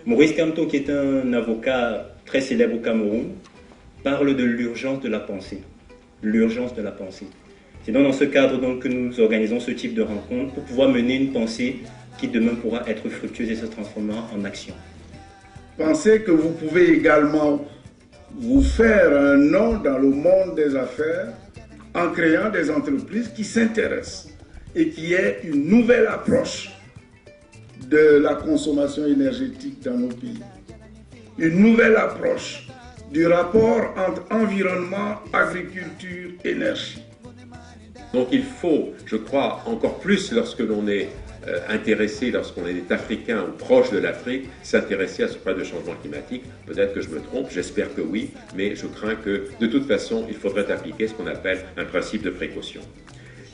Maurice Kamto, qui est un avocat très célèbre au Cameroun, parle de l'urgence de la pensée. L'urgence de la pensée. C'est donc dans ce cadre donc, que nous organisons ce type de rencontre pour pouvoir mener une pensée qui demain pourra être fructueuse et se transformer en action. Pensez que vous pouvez également vous faire un nom dans le monde des affaires en créant des entreprises qui s'intéressent et qui aient une nouvelle approche de la consommation énergétique dans nos pays. Une nouvelle approche du rapport entre environnement, agriculture, énergie. Donc il faut, je crois, encore plus lorsque l'on est intéressé, lorsqu'on est africain ou proche de l'Afrique, s'intéresser à ce problème de changement climatique. Peut-être que je me trompe, j'espère que oui, mais je crains que de toute façon, il faudrait appliquer ce qu'on appelle un principe de précaution.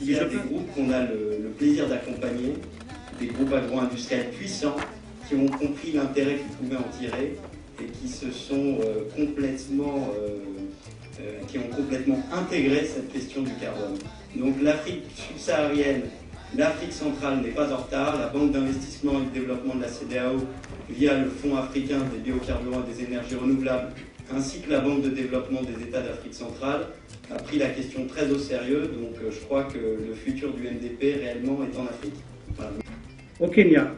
Il y a des groupes qu'on a le plaisir d'accompagner, des groupes agro-industriels puissants qui ont compris l'intérêt qu'ils pouvaient en tirer et qui se sont qui ont complètement intégré cette question du carbone. Donc l'Afrique subsaharienne, l'Afrique centrale n'est pas en retard. La Banque d'investissement et de développement de la CEDEAO, via le Fonds africain des biocarburants et des énergies renouvelables, ainsi que la Banque de développement des États d'Afrique centrale, a pris la question très au sérieux. Donc je crois que le futur du MDP réellement est en Afrique. Voilà. Au Kenya,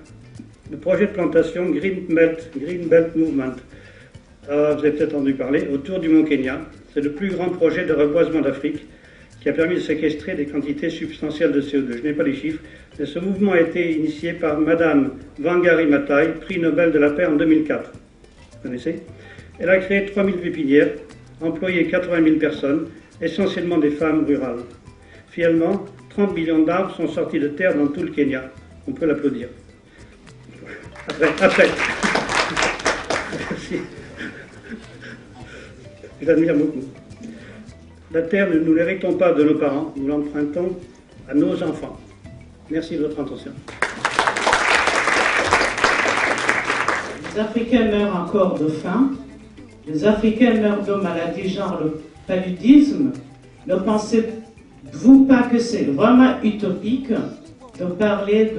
le projet de plantation Green Belt Movement, vous avez peut-être entendu parler, autour du Mont Kenya. C'est le plus grand projet de reboisement d'Afrique qui a permis de séquestrer des quantités substantielles de CO2. Je n'ai pas les chiffres, mais ce mouvement a été initié par Madame Wangari Maathai, prix Nobel de la paix en 2004. Vous connaissez? Elle a créé 3000 pépinières, employé 80 000 personnes, essentiellement des femmes rurales. Finalement, 30 millions d'arbres sont sortis de terre dans tout le Kenya. On peut l'applaudir. Après. Merci. Je l'admire beaucoup. La terre, nous ne l'héritons pas de nos parents, nous l'empruntons à nos enfants. Merci de votre attention. Les Africains meurent encore de faim. Les Africains meurent de maladies genre le paludisme. Ne pensez-vous pas que c'est vraiment utopique de parler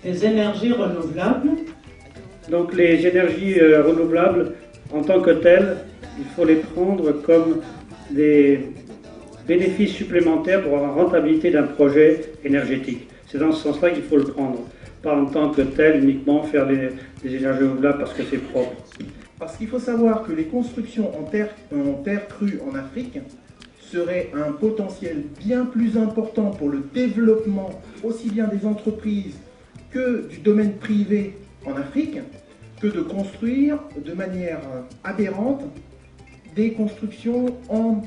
des énergies renouvelables? Donc les énergies renouvelables, en tant que telles, il faut les prendre comme des bénéfices supplémentaires pour la rentabilité d'un projet énergétique. C'est dans ce sens-là qu'il faut le prendre. Pas en tant que tel, uniquement faire des énergies renouvelables parce que c'est propre. Parce qu'il faut savoir que les constructions en terre crue en Afrique seraient un potentiel bien plus important pour le développement aussi bien des entreprises que du domaine privé en Afrique, que de construire de manière aberrante des constructions en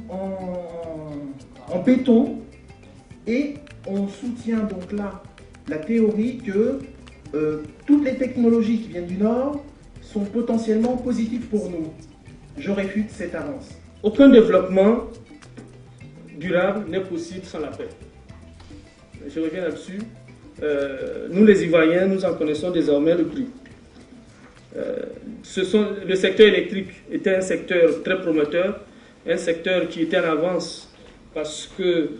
béton. Et on soutient donc là la théorie que toutes les technologies qui viennent du Nord sont potentiellement positives pour nous. Je réfute cette avance. Aucun développement durable n'est possible sans la paix. Je reviens là-dessus. Nous les Ivoiriens, nous en connaissons désormais le prix. Le secteur électrique était un secteur très prometteur, un secteur qui était en avance parce que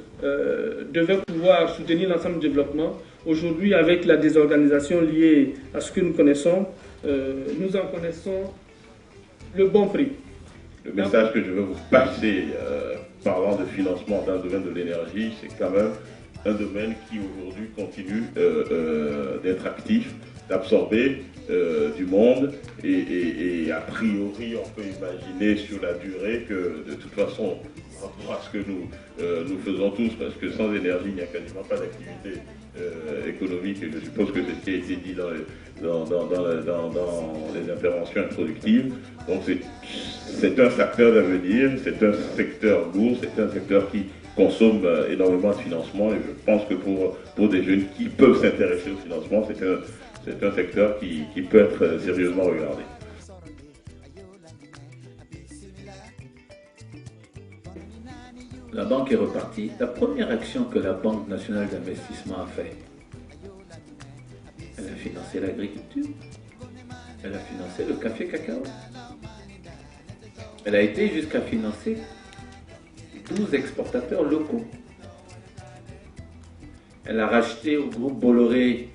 devait pouvoir soutenir l'ensemble du développement. Aujourd'hui, avec la désorganisation liée à ce que nous connaissons, nous en connaissons le bon prix. Le message que je veux vous passer parlant de financement dans le domaine de l'énergie, c'est quand même un domaine qui aujourd'hui continue d'être actif, d'absorber du monde et a priori on peut imaginer sur la durée que de toute façon par rapport à ce que nous faisons tous, parce que sans énergie il n'y a quasiment pas d'activité économique, et je suppose que c'est ce qui a été dit dans les interventions introductives. Donc c'est un secteur d'avenir, c'est un secteur lourd, c'est un secteur qui consomme énormément de financement, et je pense que pour des jeunes qui peuvent s'intéresser au financement, c'est un secteur qui peut être sérieusement regardé. La banque est repartie. La première action que la Banque nationale d'investissement a fait, elle a financé l'agriculture, elle a financé le café cacao, elle a été jusqu'à financer 12 exportateurs locaux. Elle a racheté au groupe Bolloré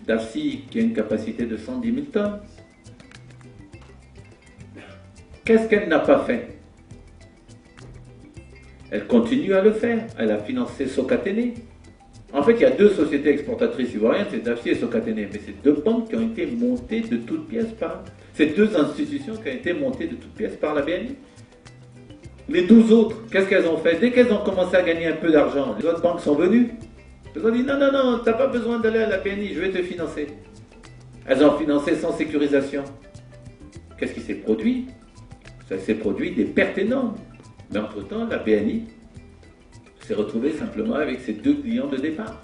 d'Assy qui a une capacité de 110 000 tonnes. Qu'est-ce qu'elle n'a pas fait? Elle continue à le faire. Elle a financé Socatene. En fait, il y a deux sociétés exportatrices ivoiriennes, c'est Dafi et Socatene. Mais c'est deux banques qui ont été montées de toutes pièces par... C'est deux institutions qui ont été montées de toutes pièces par la BNI. Les 12 autres, qu'est-ce qu'elles ont fait? Dès qu'elles ont commencé à gagner un peu d'argent, les autres banques sont venues. Elles ont dit non, non, non, tu n'as pas besoin d'aller à la BNI, je vais te financer. Elles ont financé sans sécurisation. Qu'est-ce qui s'est produit? Ça s'est produit des pertes énormes. Mais entre-temps, la BNI s'est retrouvée simplement avec ses 2 clients de départ.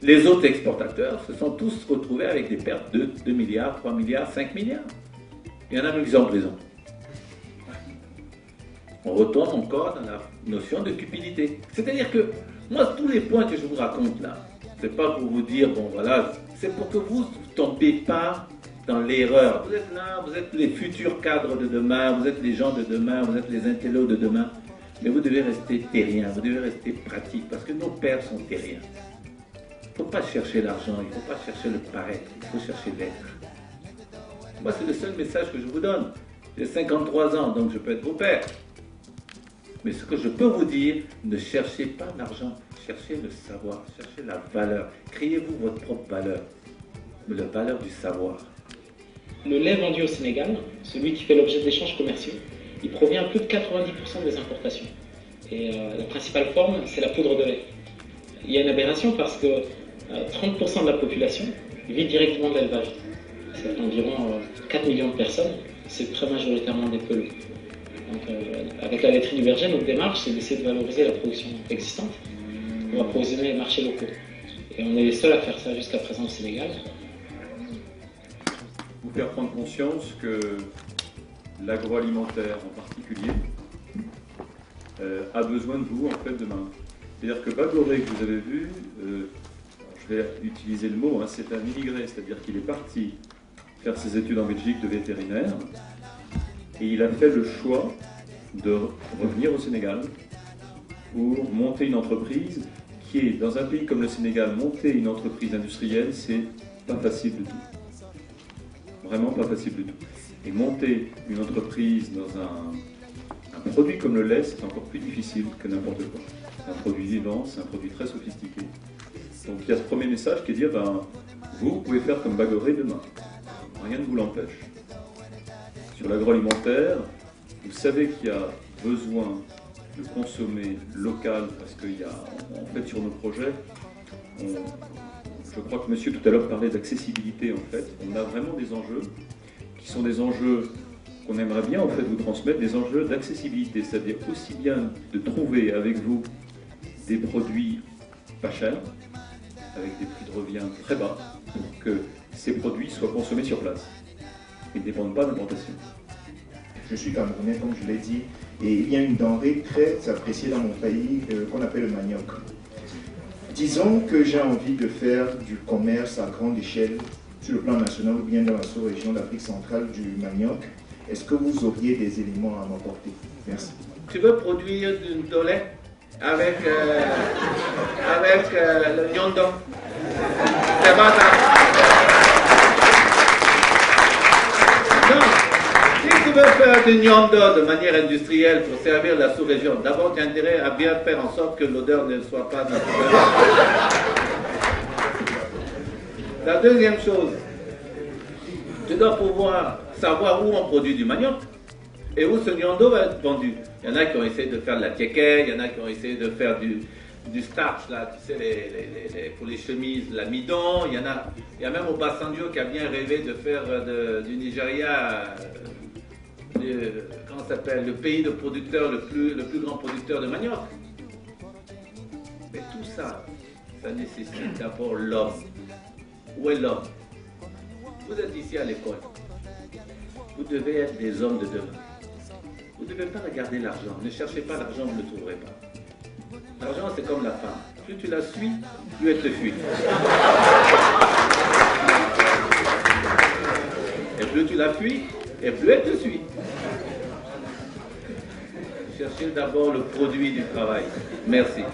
Les autres exportateurs se sont tous retrouvés avec des pertes de 2 milliards, 3 milliards, 5 milliards. Il y en a même qui sont en prison. On retourne encore dans la notion de cupidité. C'est-à-dire que, moi, tous les points que je vous raconte là, c'est pas pour vous dire, bon voilà, c'est pour que vous ne tombiez pas dans l'erreur. Vous êtes là, vous êtes les futurs cadres de demain, vous êtes les gens de demain, vous êtes les intellos de demain. Mais vous devez rester terrien, vous devez rester pratique, parce que nos pères sont terriens. Il ne faut pas chercher l'argent, il ne faut pas chercher le paraître, il faut chercher l'être. Moi, c'est le seul message que je vous donne. J'ai 53 ans, donc je peux être vos pères. Mais ce que je peux vous dire, ne cherchez pas l'argent, cherchez le savoir, cherchez la valeur. Créez-vous votre propre valeur, mais la valeur du savoir. Le lait vendu au Sénégal, celui qui fait l'objet d'échanges commerciaux, il provient à plus de 90% des importations. Et la principale forme, c'est la poudre de lait. Il y a une aberration parce que 30% de la population vit directement de l'élevage. C'est environ 4 millions de personnes, c'est très majoritairement des peleux. Donc, avec la laiterie du Berger, notre démarche, c'est d'essayer de valoriser la production existante pour approvisionner les marchés locaux. Et on est les seuls à faire ça jusqu'à présent au Sénégal. Vous faire prendre conscience que l'agroalimentaire en particulier a besoin de vous en fait demain. C'est-à-dire que Bagoré que vous avez vu, je vais utiliser le mot, hein, c'est un immigré, c'est-à-dire qu'il est parti faire ses études en Belgique de vétérinaire et il a fait le choix de revenir au Sénégal pour monter une entreprise qui est, dans un pays comme le Sénégal, monter une entreprise industrielle, c'est pas facile du tout. Vraiment pas facile du tout. Et monter une entreprise dans un produit comme le lait, c'est encore plus difficile que n'importe quoi. C'est un produit vivant, c'est un produit très sophistiqué. Donc il y a ce premier message qui est de dire, ben, vous pouvez faire comme Bagoré demain. Rien ne vous l'empêche. Sur l'agroalimentaire, vous savez qu'il y a besoin de consommer local parce qu'il y a, en fait, sur nos projets, je crois que monsieur tout à l'heure parlait d'accessibilité en fait. On a vraiment des enjeux qui sont des enjeux qu'on aimerait bien en fait vous transmettre, des enjeux d'accessibilité, c'est-à-dire aussi bien de trouver avec vous des produits pas chers, avec des prix de revient très bas, pour que ces produits soient consommés sur place et ne dépendent pas d'importation. Je suis camerounais, comme je l'ai dit, et il y a une denrée très appréciée dans mon pays qu'on appelle le manioc. Disons que j'ai envie de faire du commerce à grande échelle sur le plan national ou bien dans la sous-région d'Afrique centrale du manioc. Est-ce que vous auriez des éléments à m'apporter? Merci. Tu veux produire du lait avec le nyondo? C'est pas ça. Non. Si tu veux faire du nyondo de manière industrielle pour servir la sous-région, d'abord tu as intérêt à bien faire en sorte que l'odeur ne soit pas naturelle. La deuxième chose, tu dois pouvoir savoir où on produit du manioc et où ce nyondo va être vendu. Il y en a qui ont essayé de faire de la tiéké, il y en a qui ont essayé de faire du starch, là, tu sais, pour les chemises, l'amidon. Il y a même Obasanjo qui a bien rêvé de faire du Nigeria, comment ça s'appelle, le pays de producteurs, le plus grand producteur de manioc. Mais tout ça, ça nécessite d'abord l'homme. Où est l'homme? Vous êtes ici à l'école. Vous devez être des hommes de demain. Vous ne devez pas regarder l'argent. Ne cherchez pas l'argent, vous ne le trouverez pas. L'argent, c'est comme la femme. Plus tu la suis, plus elle te fuit. Et plus tu la fuis, et plus elle te suit. Cherchez d'abord le produit du travail. Merci.